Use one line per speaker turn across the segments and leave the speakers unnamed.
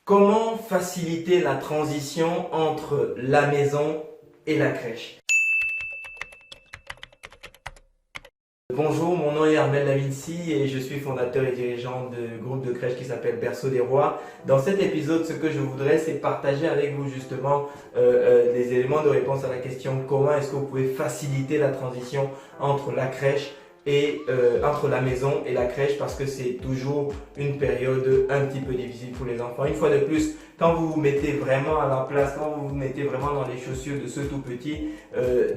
Comment faciliter la transition entre la maison et la crèche? Bonjour, mon nom est Armel Lavinci et je suis fondateur et dirigeant du groupe de crèche qui s'appelle Berceau des Rois. Dans cet épisode, ce que je voudrais, c'est partager avec vous justement des éléments de réponse à la question comment est-ce que vous pouvez faciliter la transition entre la crèche et entre la maison et la crèche, parce que c'est toujours une période un petit peu difficile pour les enfants. Une fois de plus, quand vous vous mettez vraiment à la place, quand vous vous mettez vraiment dans les chaussures de ce tout petit,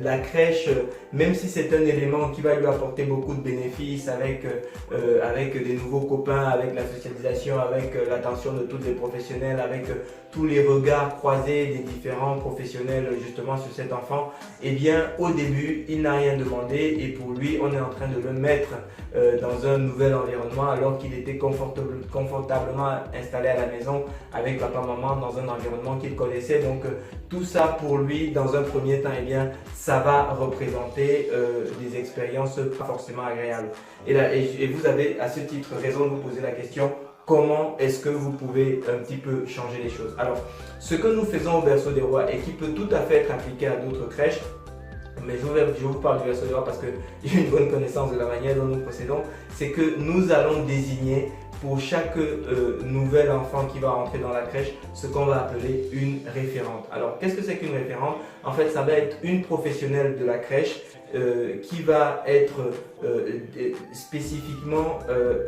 la crèche, même si c'est un élément qui va lui apporter beaucoup de bénéfices avec des nouveaux copains, avec la socialisation, avec l'attention de tous les professionnels, avec tous les regards croisés des différents professionnels justement sur cet enfant, eh bien au début il n'a rien demandé et pour lui on est en train de le mettre dans un nouvel environnement alors qu'il était confortablement installé à la maison avec papa maman dans un environnement qu'il connaissait. Donc tout ça pour lui dans un premier temps, eh bien ça va représenter des expériences pas forcément agréables. Et vous avez à ce titre raison de vous poser la question: comment est-ce que vous pouvez un petit peu changer les choses? Alors, ce que nous faisons au Berceau des Rois et qui peut tout à fait être appliqué à d'autres crèches, mais je vous parle du Berceau des Rois parce que j'ai une bonne connaissance de la manière dont nous procédons, c'est que nous allons désigner pour chaque nouvel enfant qui va rentrer dans la crèche ce qu'on va appeler une référente. Alors, qu'est-ce que c'est qu'une référente? En fait, ça va être une professionnelle de la crèche qui va être spécifiquement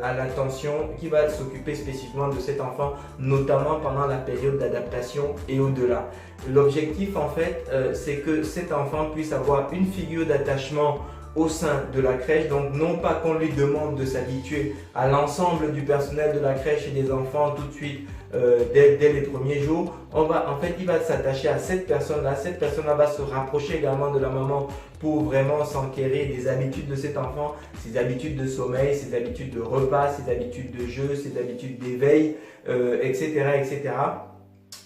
à l'attention, qui va s'occuper spécifiquement de cet enfant, notamment pendant la période d'adaptation et au-delà. L'objectif en fait, c'est que cet enfant puisse avoir une figure d'attachement au sein de la crèche, donc non pas qu'on lui demande de s'habituer à l'ensemble du personnel de la crèche et des enfants tout de suite dès les premiers jours. En fait, il va s'attacher à cette personne-là. Cette personne-là va se rapprocher également de la maman pour vraiment s'enquérir des habitudes de cet enfant, ses habitudes de sommeil, ses habitudes de repas, ses habitudes de jeu, ses habitudes d'éveil, etc., etc.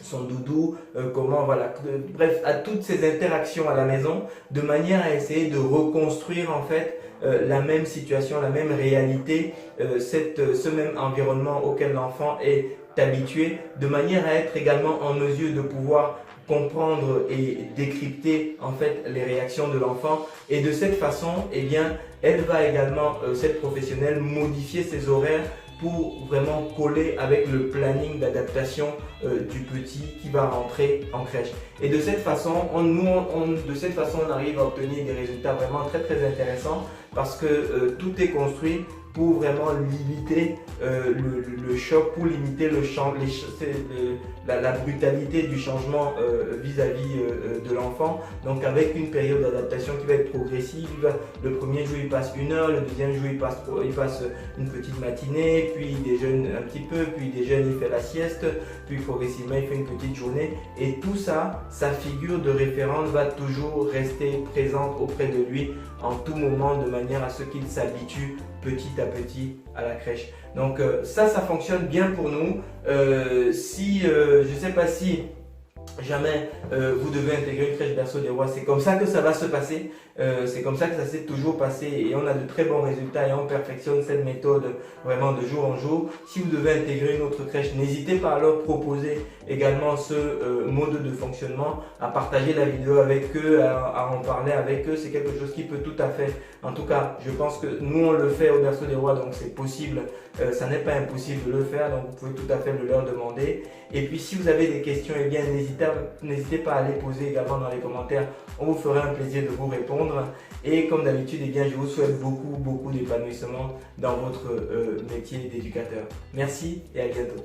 Son doudou, comment, voilà, bref, à toutes ces interactions à la maison, de manière à essayer de reconstruire en fait la même situation, la même réalité, ce même environnement auquel l'enfant est habitué, de manière à être également en mesure de pouvoir comprendre et décrypter en fait les réactions de l'enfant. Et de cette façon, eh bien, elle va également, cette professionnelle, modifier ses horaires pour vraiment coller avec le planning d'adaptation du petit qui va rentrer en crèche. Et de cette façon, on arrive à obtenir des résultats vraiment très très intéressants parce que tout est construit pour vraiment limiter le choc, pour limiter la brutalité du changement vis-à-vis de l'enfant. Donc avec une période d'adaptation qui va être progressive, le premier jour il passe 1 heure, le deuxième jour il passe une petite matinée, puis il déjeune un petit peu, puis il déjeune, il fait la sieste, puis progressivement il fait une petite journée. Et tout ça, sa figure de référence va toujours rester présente auprès de lui en tout moment, de manière à ce qu'il s'habitue petit à petit à la crèche. Donc ça fonctionne bien pour nous. Je ne sais pas si jamais vous devez intégrer une crèche Berceau des Rois, c'est comme ça que ça va se passer, c'est comme ça que ça s'est toujours passé et on a de très bons résultats et on perfectionne cette méthode vraiment de jour en jour. Si vous devez intégrer une autre crèche, n'hésitez pas à leur proposer également ce mode de fonctionnement, à partager la vidéo avec eux, à en parler avec eux. C'est quelque chose qui peut tout à fait, en tout cas je pense que nous on le fait au Berceau des Rois, donc c'est possible, ça n'est pas impossible de le faire, donc vous pouvez tout à fait le leur demander. Et puis si vous avez des questions, eh bien n'hésitez pas à les poser également dans les commentaires, on vous fera un plaisir de vous répondre. Et comme d'habitude, eh bien je vous souhaite beaucoup d'épanouissement dans votre métier d'éducateur. Merci et à bientôt.